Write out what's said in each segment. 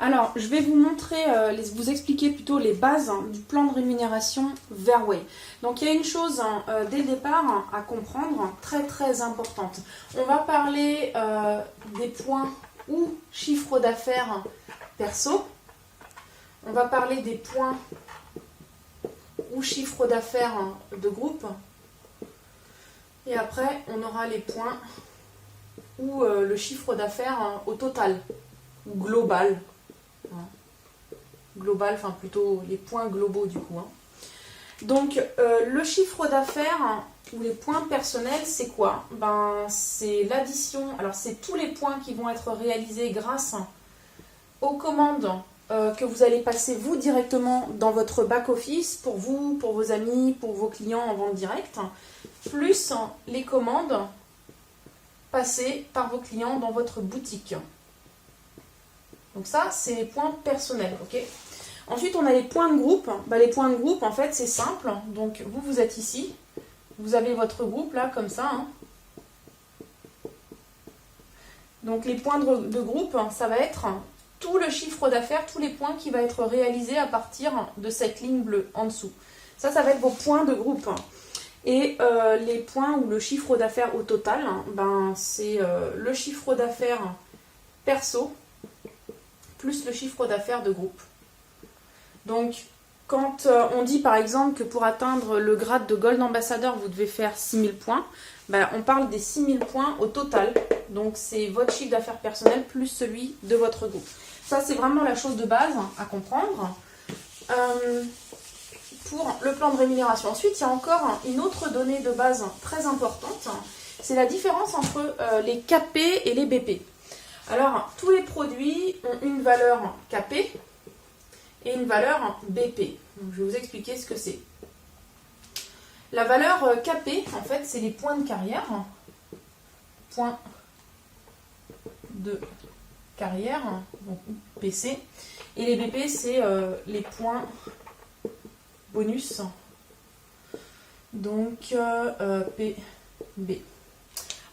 Alors, je vais vous montrer, vous expliquer plutôt les bases du plan de rémunération Verway. Donc, il y a une chose dès le départ à comprendre, très très importante. On va parler des points ou chiffre d'affaires perso. On va parler des points ou chiffre d'affaires de groupe. Et après, on aura les points ou le chiffre d'affaires au total, ou global. Global, enfin plutôt les points globaux du coup. Donc, le chiffre d'affaires ou les points personnels, c'est quoi? C'est l'addition, alors c'est tous les points qui vont être réalisés grâce aux commandes que vous allez passer vous directement dans votre back-office, pour vous, pour vos amis, pour vos clients en vente directe, plus les commandes passées par vos clients dans votre boutique. Donc ça, c'est les points personnels, ok? Ensuite, on a les points de groupe. Les points de groupe, en fait, c'est simple. Donc, vous êtes ici. Vous avez votre groupe, là, comme ça. Donc, les points de groupe, ça va être tout le chiffre d'affaires, tous les points qui va être réalisé à partir de cette ligne bleue en dessous. Ça va être vos points de groupe. Et les points ou le chiffre d'affaires au total, c'est le chiffre d'affaires perso plus le chiffre d'affaires de groupe. Donc, quand on dit par exemple que pour atteindre le grade de Gold Ambassadeur, vous devez faire 6000 points, on parle des 6000 points au total. Donc, c'est votre chiffre d'affaires personnel plus celui de votre groupe. Ça, c'est vraiment la chose de base à comprendre pour le plan de rémunération. Ensuite, il y a encore une autre donnée de base très importante. C'est la différence entre les KP et les BP. Alors, tous les produits ont une valeur KP et une valeur BP. Donc, je vais vous expliquer ce que c'est. La valeur KP, en fait, c'est les points de carrière. Points de carrière, donc PC. Et les BP, c'est les points bonus. Donc, PB.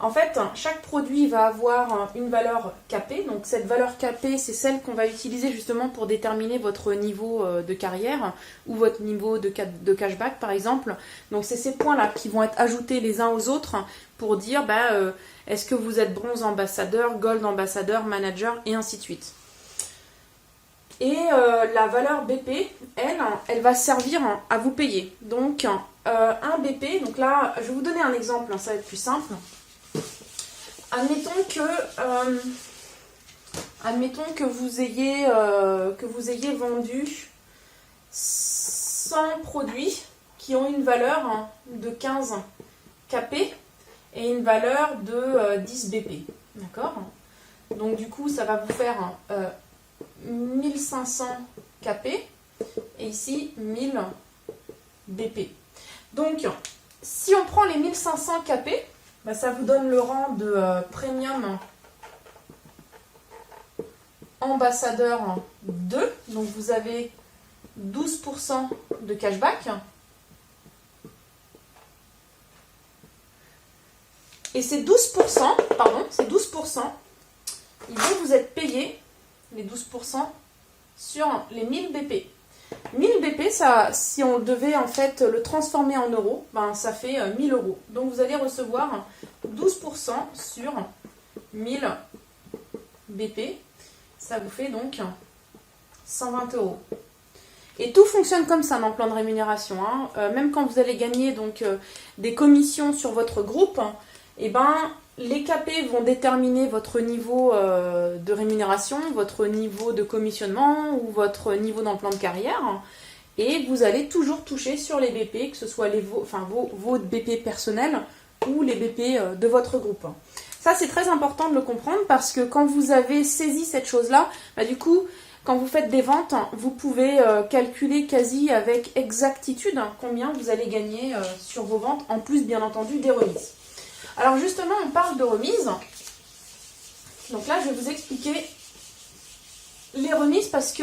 En fait, chaque produit va avoir une valeur KP. Donc, cette valeur KP, c'est celle qu'on va utiliser justement pour déterminer votre niveau de carrière ou votre niveau de cashback, par exemple. Donc, c'est ces points-là qui vont être ajoutés les uns aux autres pour dire est-ce que vous êtes bronze ambassadeur, gold ambassadeur, manager, et ainsi de suite. Et la valeur BP, elle va servir à vous payer. Donc, un BP, donc là, je vais vous donner un exemple, ça va être plus simple. Admettons que vous ayez vendu 100 produits qui ont une valeur de 15 KP et une valeur de 10 BP. D'accord? Donc du coup, ça va vous faire 1500 KP et ici 1000 BP. Donc, si on prend les 1500 KP, ça vous donne le rang de Premium Ambassadeur 2. Donc, vous avez 12% de cashback. Et ces 12%, ils vont vous être payés, les 12%, sur les 1000 BP. 1000 BP, ça, si on devait en fait le transformer en euros, ça fait 1000 euros. Donc vous allez recevoir 12% sur 1000 BP. Ça vous fait donc 120 euros. Et tout fonctionne comme ça dans le plan de rémunération. Même quand vous allez gagner donc, des commissions sur votre groupe, les KP vont déterminer votre niveau de rémunération, votre niveau de commissionnement ou votre niveau dans le plan de carrière. Et vous allez toujours toucher sur les BP, que ce soit vos BP personnels ou les BP de votre groupe. Ça, c'est très important de le comprendre parce que quand vous avez saisi cette chose-là, du coup, quand vous faites des ventes, vous pouvez calculer quasi avec exactitude combien vous allez gagner sur vos ventes, en plus, bien entendu, des remises. Alors justement, on parle de remises. Donc là, je vais vous expliquer les remises parce que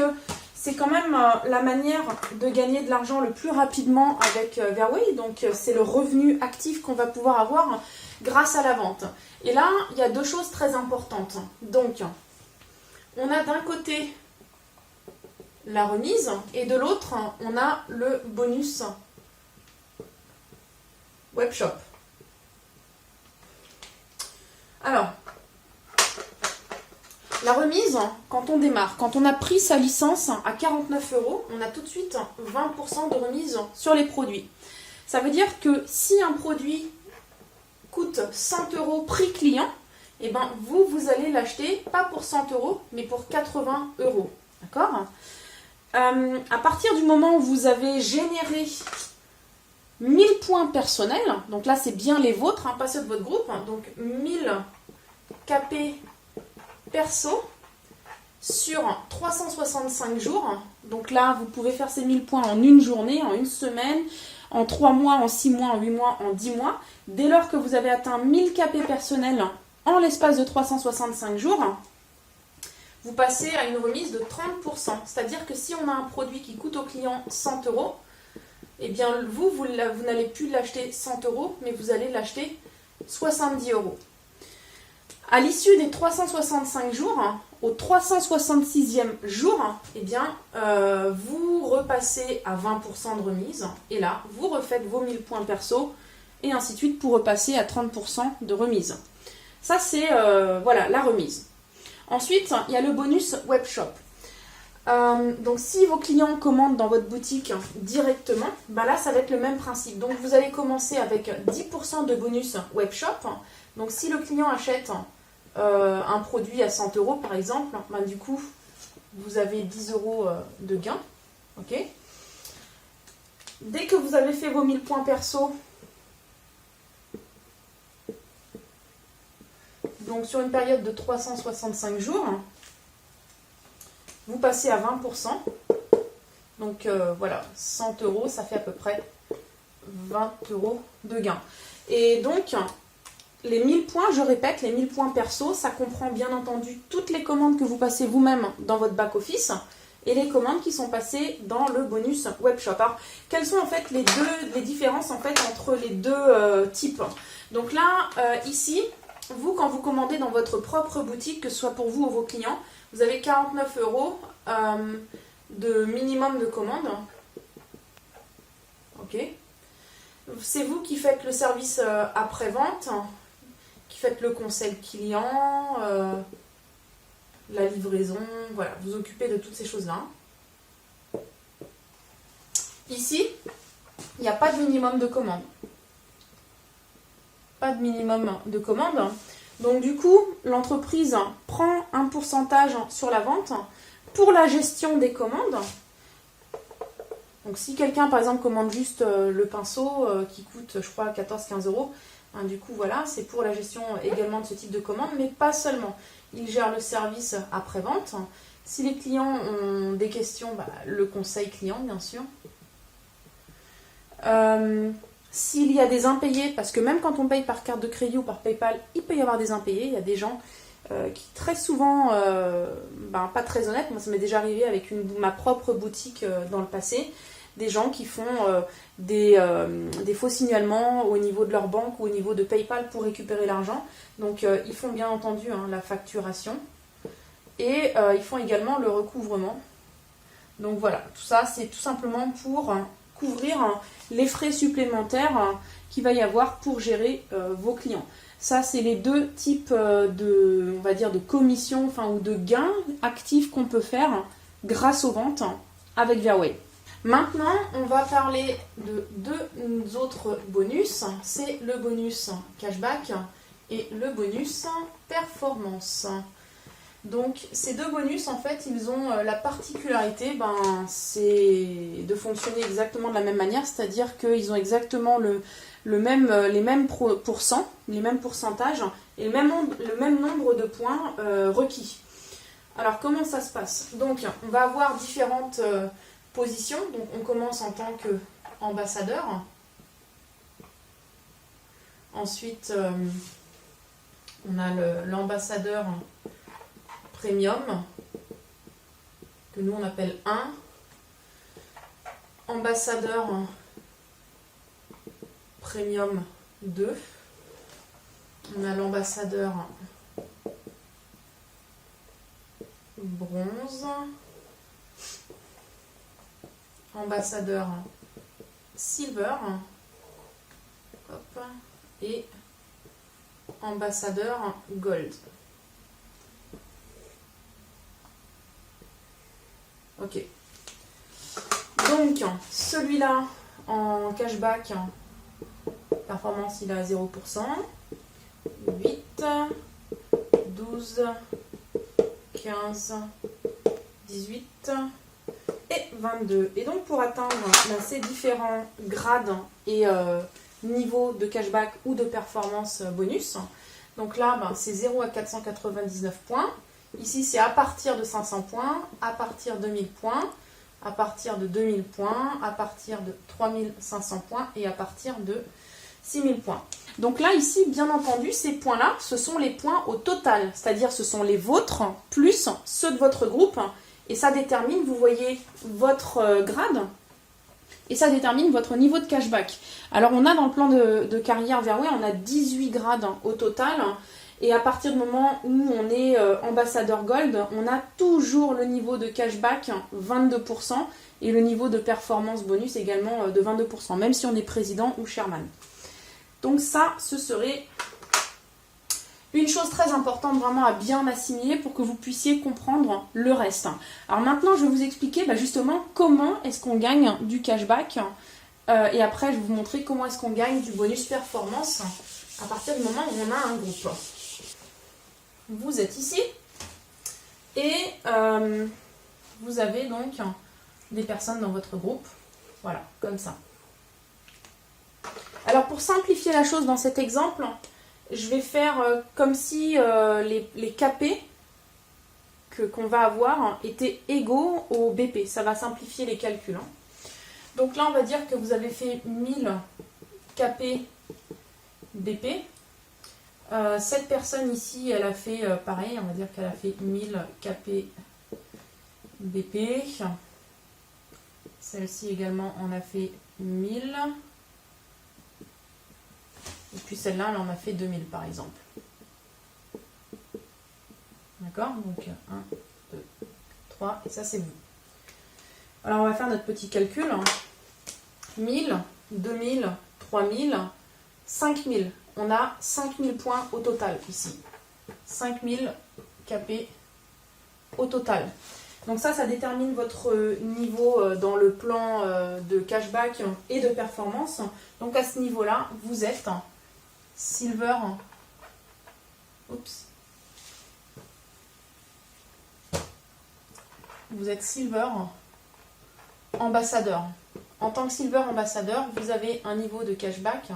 c'est quand même la manière de gagner de l'argent le plus rapidement avec Verway. Donc c'est le revenu actif qu'on va pouvoir avoir grâce à la vente. Et là, il y a deux choses très importantes. Donc, on a d'un côté la remise. Et de l'autre, on a le bonus webshop. Alors, la remise, quand on démarre, quand on a pris sa licence à 49 €, on a tout de suite 20% de remise sur les produits. Ça veut dire que si un produit coûte 100 € prix client, et ben vous allez l'acheter pas pour 100 €, mais pour 80 €. D'accord ? À partir du moment où vous avez généré 1000 points personnels, donc là c'est bien les vôtres, pas ceux de votre groupe, donc 1000 KP perso sur 365 jours. Donc là, vous pouvez faire ces 1000 points en une journée, en une semaine, en 3 mois, en 6 mois, en 8 mois, en 10 mois. Dès lors que vous avez atteint 1000 KP personnels en l'espace de 365 jours, vous passez à une remise de 30%. C'est-à-dire que si on a un produit qui coûte au client 100 €, eh bien vous n'allez plus l'acheter 100 €, mais vous allez l'acheter 70 €. À l'issue des 365 jours, au 366e jour, eh bien, vous repassez à 20% de remise. Et là, vous refaites vos 1000 points perso et ainsi de suite pour repasser à 30% de remise. Ça, c'est voilà, la remise. Ensuite, il y a le bonus webshop. Donc, si vos clients commandent dans votre boutique directement, bah là, ça va être le même principe. Donc, vous allez commencer avec 10% de bonus webshop. Donc, si le client achète un produit à 100 € par exemple, bah, du coup, vous avez 10 € de gain. Okay. Dès que vous avez fait vos 1000 points perso, donc sur une période de 365 jours, vous passez à 20%. Donc voilà, 100 €, ça fait à peu près 20 € de gain. Et donc, les 1000 points, je répète, les 1000 points perso, ça comprend bien entendu toutes les commandes que vous passez vous-même dans votre back-office et les commandes qui sont passées dans le bonus webshop. Alors, quelles sont en fait les différences en fait entre les deux types? Donc là, ici, vous, quand vous commandez dans votre propre boutique, que ce soit pour vous ou vos clients, vous avez 49 € de minimum de commande. Ok. C'est vous qui faites le service après-vente, qui faites le conseil client, la livraison, voilà, vous occupez de toutes ces choses-là. Ici, il n'y a pas de minimum de commande. Pas de minimum de commande. Donc du coup, l'entreprise prend un pourcentage sur la vente pour la gestion des commandes. Donc si quelqu'un par exemple commande juste le pinceau qui coûte je crois 14-15 €, hein, du coup voilà, c'est pour la gestion également de ce type de commande, mais pas seulement. Il gère le service après-vente. Si les clients ont des questions, bah, le conseil client bien sûr. S'il y a des impayés, parce que même quand on paye par carte de crédit ou par PayPal, il peut y avoir des impayés. Il y a des gens qui très souvent, pas très honnêtes. Moi ça m'est déjà arrivé avec ma propre boutique dans le passé. Des gens qui font des faux signalements au niveau de leur banque ou au niveau de PayPal pour récupérer l'argent. Donc ils font bien entendu la facturation et ils font également le recouvrement. Donc voilà, tout ça c'est tout simplement pour couvrir les frais supplémentaires qu'il va y avoir pour gérer vos clients. Ça, c'est les deux types on va dire, de commissions ou de gains actifs qu'on peut faire grâce aux ventes avec Verway. Maintenant, on va parler de deux autres bonus. C'est le bonus cashback et le bonus performance. Donc, ces deux bonus, en fait, ils ont la particularité, c'est de fonctionner exactement de la même manière, c'est-à-dire qu'ils ont exactement les mêmes pourcents, les mêmes pourcentages et le même nombre de points requis. Alors, comment ça se passe? Donc, on va avoir différentes positions. Donc, on commence en tant qu'ambassadeur. Ensuite, on a l'ambassadeur Premium, que nous on appelle 1. Ambassadeur Premium 2. On a l'ambassadeur bronze. ambassadeur silver, hop, et ambassadeur gold. Ok. Donc, celui-là, en cashback, performance, il est à 0%. 8, 12, 15, 18 et 22. Et donc, pour atteindre ces différents grades et niveaux de cashback ou de performance bonus, donc là, c'est 0 à 499 points. Ici, c'est à partir de 500 points, à partir de 1000 points, à partir de 2000 points, à partir de 3500 points et à partir de 6000 points. Donc là, ici, bien entendu, ces points-là, ce sont les points au total, c'est-à-dire ce sont les vôtres plus ceux de votre groupe. Et ça détermine, vous voyez, votre grade et ça détermine votre niveau de cashback. Alors, on a dans le plan de carrière Verway, on a 18 grades au total. Et à partir du moment où on est ambassadeur gold, on a toujours le niveau de cashback 22% et le niveau de performance bonus également de 22%, même si on est président ou chairman. Donc ça, ce serait une chose très importante vraiment à bien assimiler pour que vous puissiez comprendre le reste. Alors maintenant, je vais vous expliquer justement comment est-ce qu'on gagne du cashback et après, je vais vous montrer comment est-ce qu'on gagne du bonus performance à partir du moment où on a un groupe. Vous êtes ici et vous avez donc des personnes dans votre groupe. Voilà, comme ça. Alors pour simplifier la chose dans cet exemple, je vais faire comme si les KP qu'on va avoir étaient égaux au BP. Ça va simplifier les calculs. Donc là, on va dire que vous avez fait 1000 KP BP. Cette personne ici, elle a fait pareil, on va dire qu'elle a fait 1000 KP BP. Celle-ci également en a fait 1000. Et puis celle-là, elle en a fait 2000 par exemple. D'accord? Donc 1, 2, 3, et ça c'est vous. Alors on va faire notre petit calcul. 1000, 2000, 3000, 5000. On a 5000 points au total ici. 5000 KP au total. Donc ça détermine votre niveau dans le plan de cashback et de performance. Donc à ce niveau-là, vous êtes silver. Oups. Vous êtes silver ambassadeur. En tant que silver ambassadeur, vous avez un niveau de cashback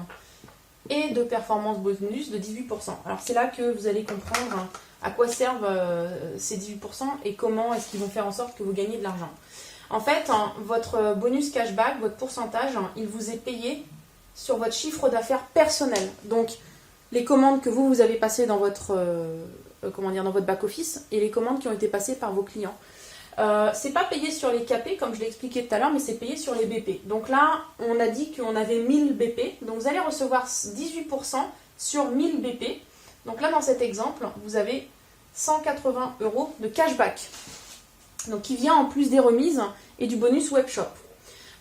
et de performance bonus de 18%. Alors c'est là que vous allez comprendre à quoi servent ces 18% et comment est-ce qu'ils vont faire en sorte que vous gagnez de l'argent. En fait, votre bonus cashback, votre pourcentage, il vous est payé sur votre chiffre d'affaires personnel. Donc les commandes que vous avez passées dans votre dans votre back-office et les commandes qui ont été passées par vos clients. C'est pas payé sur les KP comme je l'ai expliqué tout à l'heure, mais c'est payé sur les BP. Donc là, on a dit qu'on avait 1000 BP, donc vous allez recevoir 18% sur 1000 BP. Donc là, dans cet exemple, vous avez 180 € de cashback, donc qui vient en plus des remises et du bonus webshop.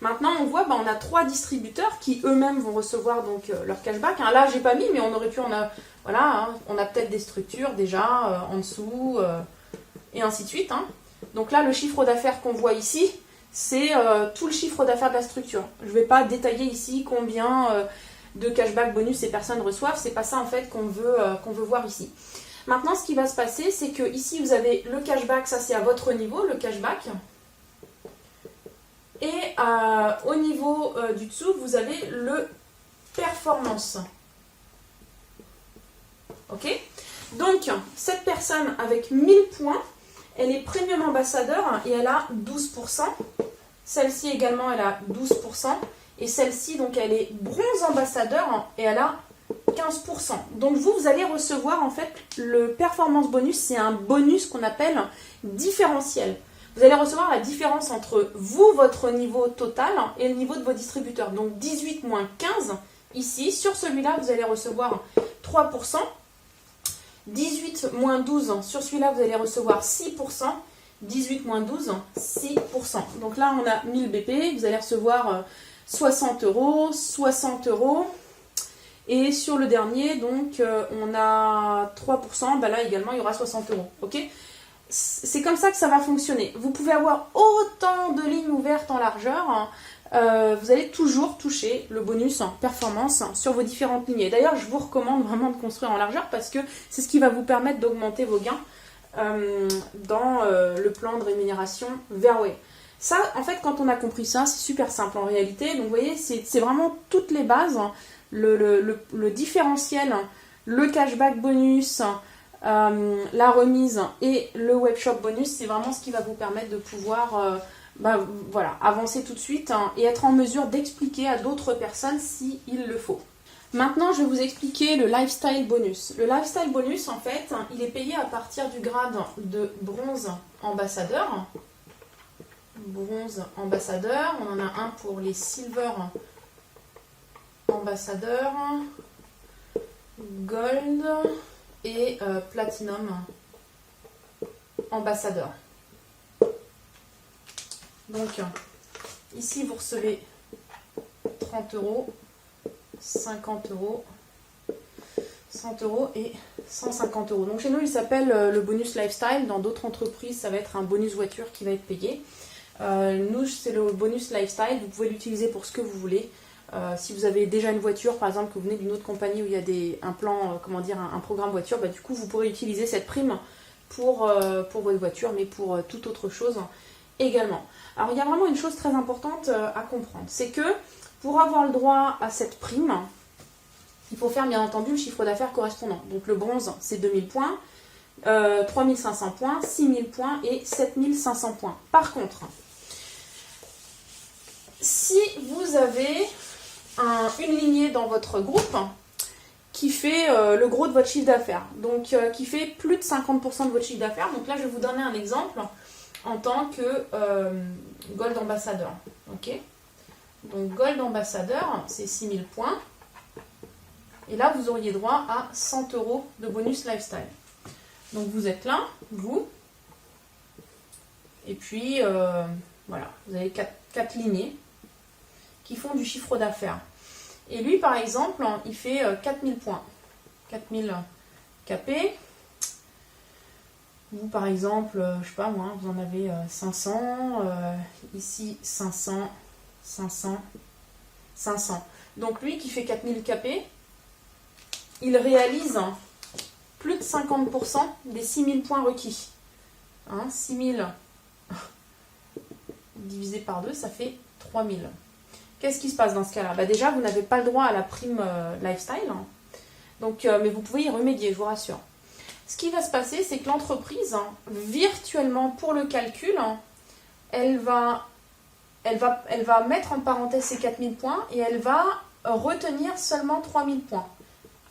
Maintenant, on voit, on a 3 distributeurs qui eux-mêmes vont recevoir donc leur cashback. Là, j'ai pas mis, mais on aurait pu, on a peut-être des structures déjà en dessous et ainsi de suite. Donc là, le chiffre d'affaires qu'on voit ici, c'est tout le chiffre d'affaires de la structure. Je ne vais pas détailler ici combien de cashback bonus ces personnes reçoivent. C'est pas ça en fait qu'on veut voir ici. Maintenant, ce qui va se passer, c'est que ici vous avez le cashback, ça c'est à votre niveau, le cashback. Et au niveau du dessous, vous avez le performance. Ok? Donc, cette personne avec 1000 points, elle est premium ambassadeur et elle a 12%. Celle-ci également, elle a 12%. Et celle-ci, donc, elle est bronze ambassadeur et elle a 15%. Donc, vous allez recevoir, en fait, le performance bonus. C'est un bonus qu'on appelle différentiel. Vous allez recevoir la différence entre vous, votre niveau total, et le niveau de vos distributeurs. Donc, 18 moins 15, ici, sur celui-là, vous allez recevoir 3%. 18 moins 12, sur celui-là, vous allez recevoir 6%. 18 moins 12, 6%. Donc là, on a 1000 BP, vous allez recevoir 60 euros, 60 euros. Et sur le dernier, donc, on a 3%, bah là également, il y aura 60 euros. Ok, c'est comme ça que ça va fonctionner. Vous pouvez avoir autant de lignes ouvertes en largeur, vous allez toujours toucher le bonus en performance sur vos différentes lignées. D'ailleurs, je vous recommande vraiment de construire en largeur parce que c'est ce qui va vous permettre d'augmenter vos gains dans le plan de rémunération Verway. Ça, en fait, quand on a compris ça, c'est super simple en réalité. Donc, vous voyez, c'est vraiment toutes les bases. Le différentiel, le cashback bonus, la remise et le webshop bonus, c'est vraiment ce qui va vous permettre de pouvoir voilà, avancer tout de suite et être en mesure d'expliquer à d'autres personnes s'il le faut. Maintenant, je vais vous expliquer le lifestyle bonus. Le lifestyle bonus, en fait, il est payé à partir du grade de bronze ambassadeur. Bronze ambassadeur, on en a un pour les silver ambassadeur, gold et platinum ambassadeur. Donc ici vous recevez 30 euros, 50 euros, 100 euros et 150 euros. Donc chez nous il s'appelle le bonus lifestyle, dans d'autres entreprises ça va être un bonus voiture qui va être payé. Nous c'est le bonus lifestyle, vous pouvez l'utiliser pour ce que vous voulez. Si vous avez déjà une voiture, par exemple, que vous venez d'une autre compagnie où il y a un plan, un programme voiture, du coup, vous pourrez utiliser cette prime pour votre voiture, mais pour toute autre chose également. Alors, il y a vraiment une chose très importante à comprendre. C'est que pour avoir le droit à cette prime, il faut faire, bien entendu, le chiffre d'affaires correspondant. Donc, le bronze, c'est 2000 points, 3500 points, 6000 points et 7500 points. Par contre, si vous avez une lignée dans votre groupe qui fait le gros de votre chiffre d'affaires, donc qui fait plus de 50% de votre chiffre d'affaires. Donc là, je vais vous donner un exemple en tant que Gold Ambassadeur. Ok, donc Gold Ambassadeur, c'est 6000 points. Et là, vous auriez droit à 100 euros de bonus lifestyle. Donc vous êtes là, vous. Et puis, voilà, vous avez 4 lignées qui font du chiffre d'affaires. Et lui, par exemple, il fait 4000 points. 4000 KP. Vous, par exemple, je sais pas moi, vous en avez 500. Ici, 500, 500, 500. Donc lui qui fait 4000 KP, il réalise plus de 50% des 6000 points requis. 6000 divisé par 2, ça fait 3000. Qu'est-ce qui se passe dans ce cas-là? Déjà, vous n'avez pas le droit à la prime lifestyle. Donc, mais vous pouvez y remédier, je vous rassure. Ce qui va se passer, c'est que l'entreprise, virtuellement, pour le calcul, elle va mettre en parenthèse ces 4000 points et elle va retenir seulement 3000 points.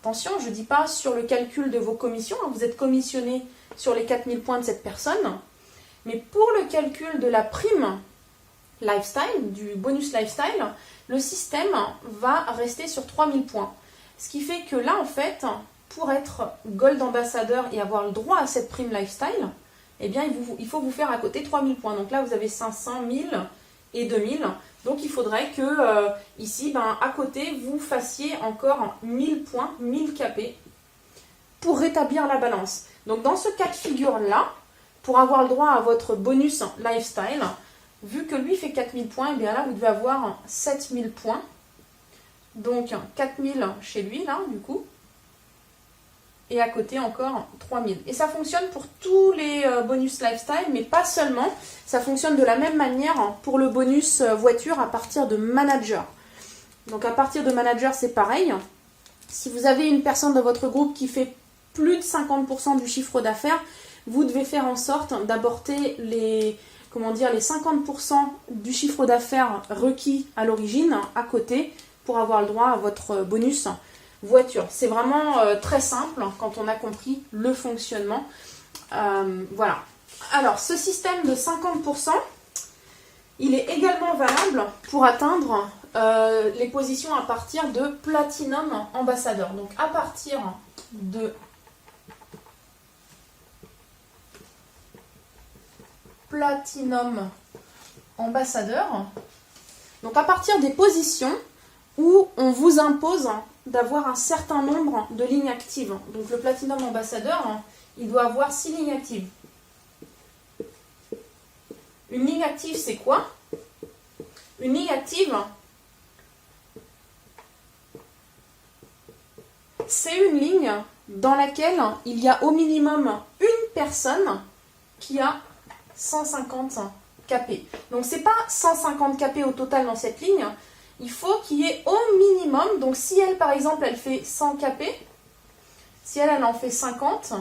Attention, je ne dis pas sur le calcul de vos commissions, vous êtes commissionné sur les 4000 points de cette personne, mais pour le calcul de la prime lifestyle, du bonus lifestyle, le système va rester sur 3000 points. Ce qui fait que là, en fait, pour être Gold Ambassadeur et avoir le droit à cette prime lifestyle, eh bien, il faut vous faire à côté 3000 points. Donc là, vous avez 500, 1000 et 2000. Donc, il faudrait que, ici, à côté, vous fassiez encore 1000 points, 1000 KP pour rétablir la balance. Donc, dans ce cas de figure-là, pour avoir le droit à votre bonus lifestyle, vu que lui fait 4000 points, et bien là, vous devez avoir 7000 points. Donc, 4000 chez lui, là, du coup. Et à côté, encore 3000. Et ça fonctionne pour tous les bonus lifestyle, mais pas seulement. Ça fonctionne de la même manière pour le bonus voiture à partir de manager. Donc, à partir de manager, c'est pareil. Si vous avez une personne dans votre groupe qui fait plus de 50% du chiffre d'affaires, vous devez faire en sorte d'apporter les 50% du chiffre d'affaires requis à l'origine à côté pour avoir le droit à votre bonus voiture. C'est vraiment très simple quand on a compris le fonctionnement. Voilà. Alors, ce système de 50%, il est également valable pour atteindre les positions à partir de Platinum Ambassadeur. Donc, à partir de Platinum Ambassadeur. Donc à partir des positions où on vous impose d'avoir un certain nombre de lignes actives. Donc le Platinum Ambassadeur, il doit avoir 6 lignes actives. Une ligne active, c'est quoi? Une ligne active, c'est une ligne dans laquelle il y a au minimum une personne qui a 150 KP. Donc c'est pas 150 KP au total dans cette ligne, il faut qu'il y ait au minimum, donc si elle par exemple elle fait 100 KP, si elle en fait 50,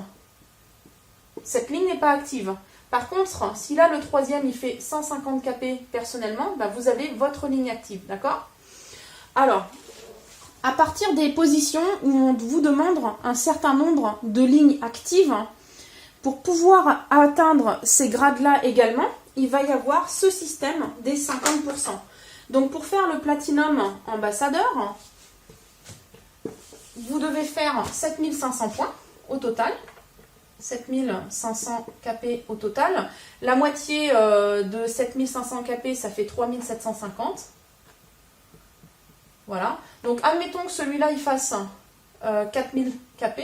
cette ligne n'est pas active. Par contre, si là le troisième il fait 150 KP personnellement, bah, vous avez votre ligne active, d'accord? Alors, à partir des positions où on vous demande un certain nombre de lignes actives, pour pouvoir atteindre ces grades-là également, il va y avoir ce système des 50%. Donc pour faire le Platinum Ambassadeur, vous devez faire 7500 points au total. 7500 KP au total. La moitié de 7500 KP, ça fait 3750. Voilà. Donc admettons que celui-là, il fasse 4000 KP.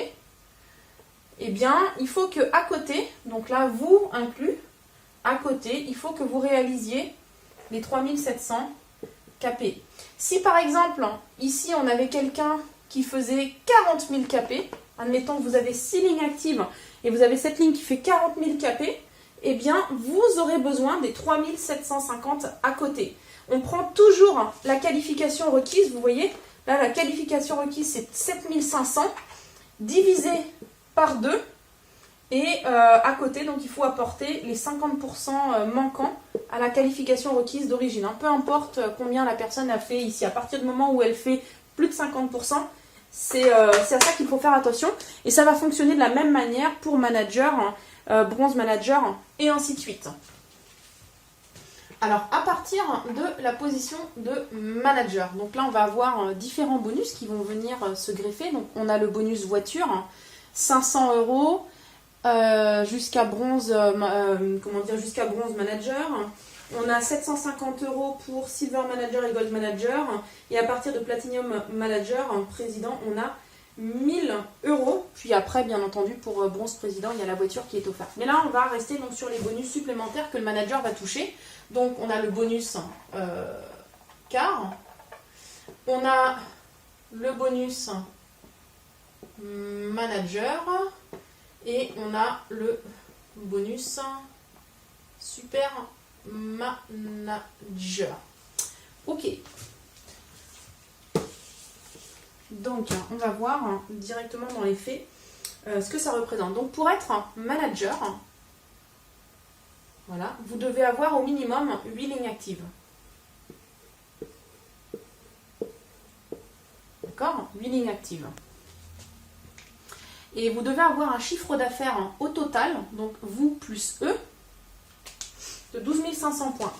Eh bien, il faut que à côté, donc là, vous inclus, à côté, il faut que vous réalisiez les 3700 KP. Si par exemple, ici, on avait quelqu'un qui faisait 40 000 KP, admettons que vous avez 6 lignes actives et vous avez cette ligne qui fait 40 000 KP, eh bien, vous aurez besoin des 3750 à côté. On prend toujours la qualification requise, vous voyez, là, la qualification requise, c'est 7500 divisé par 2 et à côté, donc il faut apporter les 50% manquants à la qualification requise d'origine. Peu importe combien la personne a fait ici, à partir du moment où elle fait plus de 50%, c'est à ça qu'il faut faire attention. Et ça va fonctionner de la même manière pour manager, bronze manager et ainsi de suite. Alors, à partir de la position de manager, donc là on va avoir différents bonus qui vont venir se greffer. Donc on a le bonus voiture, 500 € jusqu'à bronze, jusqu'à bronze manager. On a 750 € pour silver manager et gold manager. Et à partir de platinum manager, président, on a 1000 €. Puis après, bien entendu, pour bronze président, il y a la voiture qui est offerte. Mais là, on va rester donc sur les bonus supplémentaires que le manager va toucher. Donc, on a le bonus car. On a le bonus manager. Et on a le bonus super manager. Ok. Donc, on va voir directement dans les faits ce que ça représente. Donc, pour être manager, voilà, vous devez avoir au minimum 8 lignes actives. D'accord? 8 lignes actives. Et vous devez avoir un chiffre d'affaires au total, donc vous plus eux, de 12 500 points.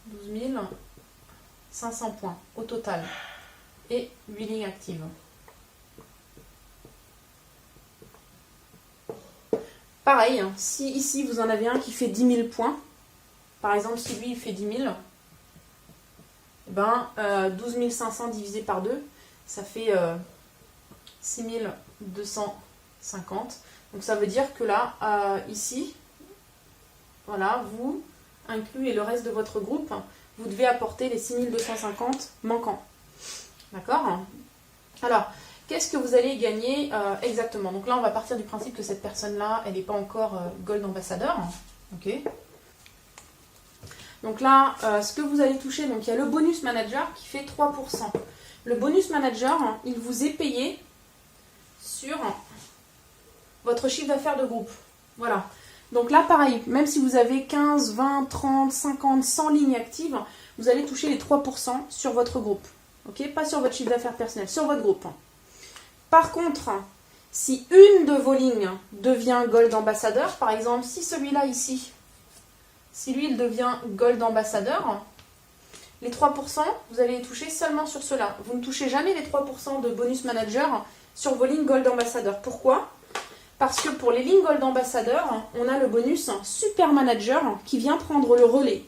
12 500 points au total. Et 8 lignes actives. Pareil, si ici vous en avez un qui fait 10 000 points, par exemple si lui il fait 10 000, ben, 12 500 divisé par 2, ça fait 6 250. Donc ça veut dire que là, ici, voilà, vous incluez le reste de votre groupe, vous devez apporter les 6 250 manquants. D'accord? Alors, qu'est-ce que vous allez gagner exactement? Donc là, on va partir du principe que cette personne-là, elle n'est pas encore Gold Ambassadeur. Ok. Donc là, ce que vous allez toucher, donc il y a le bonus manager qui fait 3%. Le bonus manager, il vous est payé sur votre chiffre d'affaires de groupe. Voilà. Donc là, pareil, même si vous avez 15, 20, 30, 50, 100 lignes actives, vous allez toucher les 3% sur votre groupe. Ok? Pas sur votre chiffre d'affaires personnel, sur votre groupe. Par contre, si une de vos lignes devient Gold Ambassadeur, par exemple, si celui-là ici, si lui, il devient Gold Ambassadeur, les 3%, vous allez les toucher seulement sur cela. Vous ne touchez jamais les 3% de bonus manager sur vos lignes Gold Ambassadeur. Pourquoi? Parce que pour les lignes Gold Ambassadeur, on a le bonus Super Manager qui vient prendre le relais.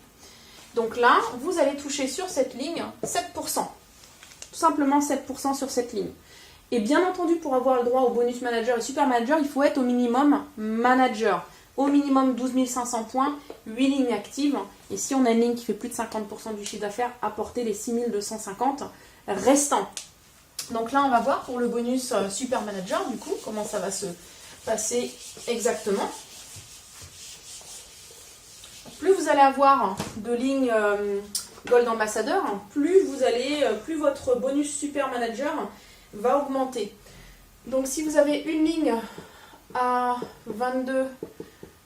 Donc là, vous allez toucher sur cette ligne 7%. Tout simplement 7% sur cette ligne. Et bien entendu, pour avoir le droit au bonus Manager et Super Manager, il faut être au minimum Manager. Au minimum 12 500 points, 8 lignes actives. Et si on a une ligne qui fait plus de 50% du chiffre d'affaires, apporter les 6 250 restants. Donc là, on va voir pour le bonus Super Manager, du coup, comment ça va se passer exactement. Plus vous allez avoir de lignes Gold Ambassadeur, plus votre bonus Super Manager va augmenter. Donc si vous avez une ligne à 22,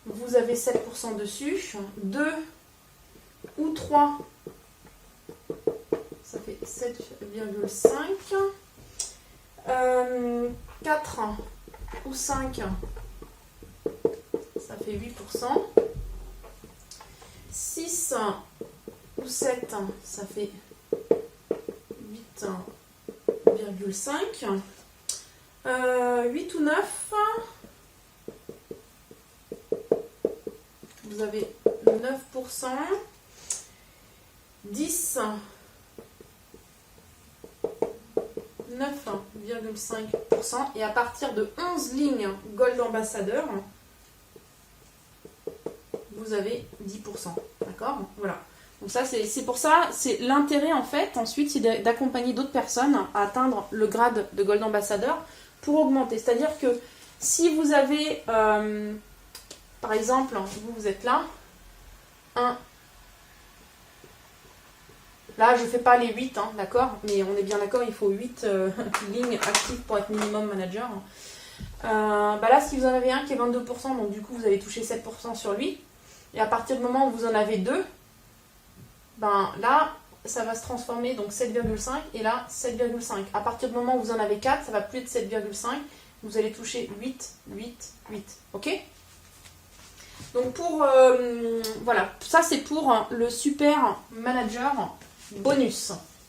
vous avez 7% dessus. 2 ou 3, ça fait 7,5. 4 ou 5, ça fait 8%. 6 ou 7, ça fait 8,5. 8 ou 9, vous avez 9%. 10, 9,5%. Et à partir de 11 lignes Gold Ambassadeur, vous avez 10%. D'accord? Voilà. Donc ça, c'est pour ça, c'est l'intérêt en fait, ensuite, c'est d'accompagner d'autres personnes à atteindre le grade de Gold Ambassadeur pour augmenter. C'est-à-dire que si vous avez, par exemple, vous êtes là, 1, là, je ne fais pas les 8, hein, d'accord? Mais on est bien d'accord, il faut 8 lignes actives pour être minimum manager. Là, si vous en avez un qui est 22%, donc du coup, vous allez toucher 7% sur lui. Et à partir du moment où vous en avez 2, là, ça va se transformer, donc 7,5, et là, 7,5. À partir du moment où vous en avez 4, ça va plus être 7,5, vous allez toucher 8, 8, 8. Ok? Donc voilà, ça c'est pour le super manager bonus.